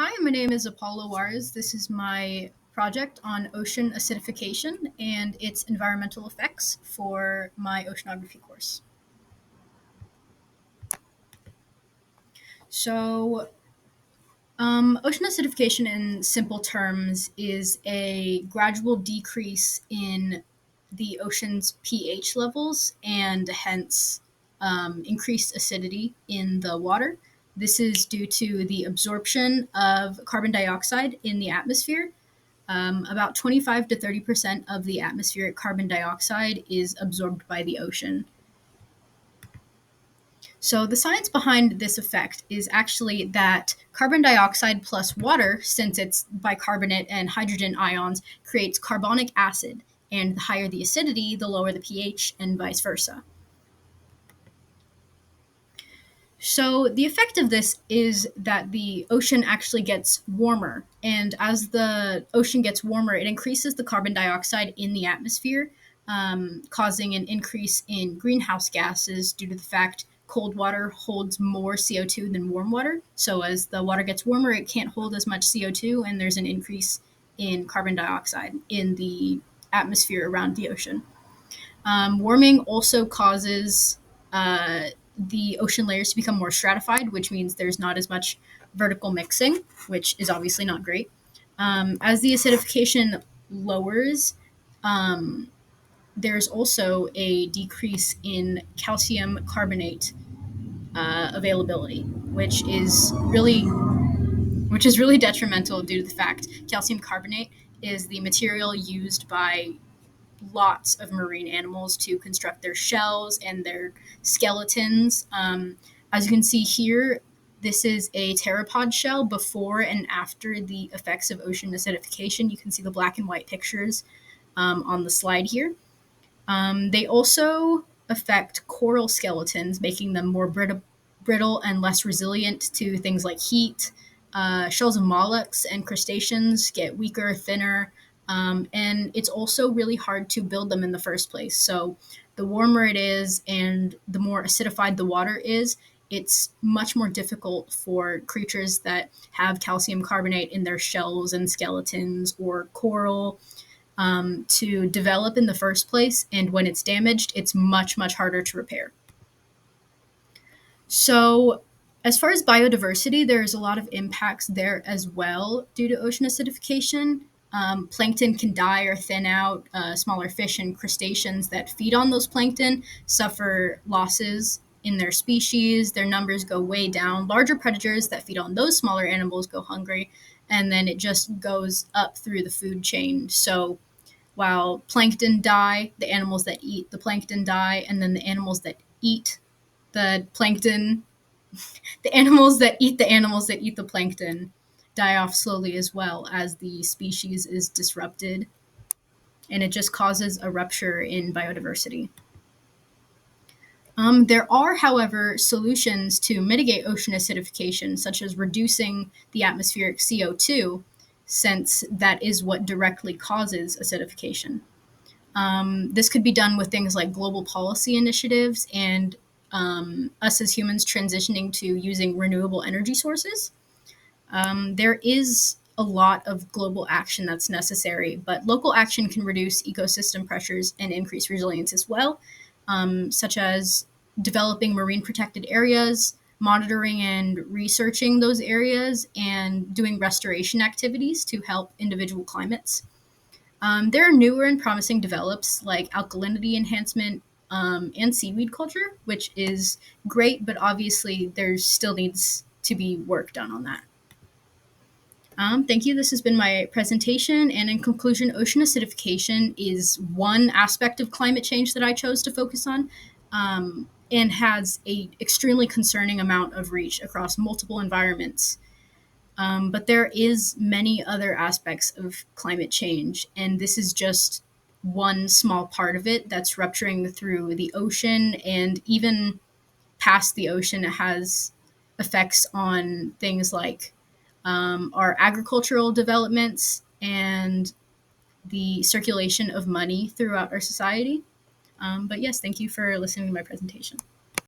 Hi, my name is Apollo Juarez. This is my project on ocean acidification and its environmental effects for my oceanography course. So, ocean acidification, in simple terms, is a gradual decrease in the ocean's pH levels and hence increased acidity in the water. This is due to the absorption of carbon dioxide in the atmosphere. About 25 to 30% of the atmospheric carbon dioxide is absorbed by the ocean. So, the science behind this effect is actually that carbon dioxide plus water, since it's bicarbonate and hydrogen ions, creates carbonic acid. And the higher the acidity, the lower the pH, and vice versa. So, the effect of this is that the ocean actually gets warmer. And as the ocean gets warmer, it increases the carbon dioxide in the atmosphere, causing an increase in greenhouse gases due to the fact cold water holds more CO2 than warm water. So, as the water gets warmer, it can't hold as much CO2, and there's an increase in carbon dioxide in the atmosphere around the ocean. Warming also causes the ocean layers to become more stratified, which means there's not as much vertical mixing, which is obviously not great. As the acidification lowers, um, there's also a decrease in calcium carbonate availability, which is really detrimental due to the fact calcium carbonate is the material used by lots of marine animals to construct their shells and their skeletons. As you can see here, this is a pteropod shell before and after the effects of ocean acidification. You can see the black and white pictures on the slide here. They also affect coral skeletons, making them more brittle and less resilient to things like heat. Shells of mollusks and crustaceans get weaker, thinner, and it's also really hard to build them in the first place. So, the warmer it is and the more acidified the water is, it's much more difficult for creatures that have calcium carbonate in their shells and skeletons or coral to develop in the first place. And when it's damaged, it's much, much harder to repair. So, as far as biodiversity, there's a lot of impacts there as well due to ocean acidification. Plankton can die or thin out. Smaller fish and crustaceans that feed on those plankton suffer losses in their species. Their numbers go way down. Larger predators that feed on those smaller animals go hungry. And then it just goes up through the food chain. So, while plankton die, the animals that eat the plankton die, and then the animals that eat the plankton, the animals that eat the animals that eat the plankton die off slowly as well as the species is disrupted, and it just causes a rupture in biodiversity. There are, however, solutions to mitigate ocean acidification, such as reducing the atmospheric CO2, since that is what directly causes acidification. This could be done with things like global policy initiatives and us as humans transitioning to using renewable energy sources. There is a lot of global action that's necessary, but local action can reduce ecosystem pressures and increase resilience as well, such as developing marine protected areas, monitoring and researching those areas, and doing restoration activities to help individual climates. There are newer and promising develops like alkalinity enhancement and seaweed culture, which is great, but obviously there still needs to be work done on that. Thank you. This has been my presentation. And in conclusion, ocean acidification is one aspect of climate change that I chose to focus on, and has a extremely concerning amount of reach across multiple environments. But there is many other aspects of climate change, and this is just one small part of it that's rupturing through the ocean, and even past the ocean, it has effects on things like our agricultural developments and the circulation of money throughout our society. But yes, thank you for listening to my presentation.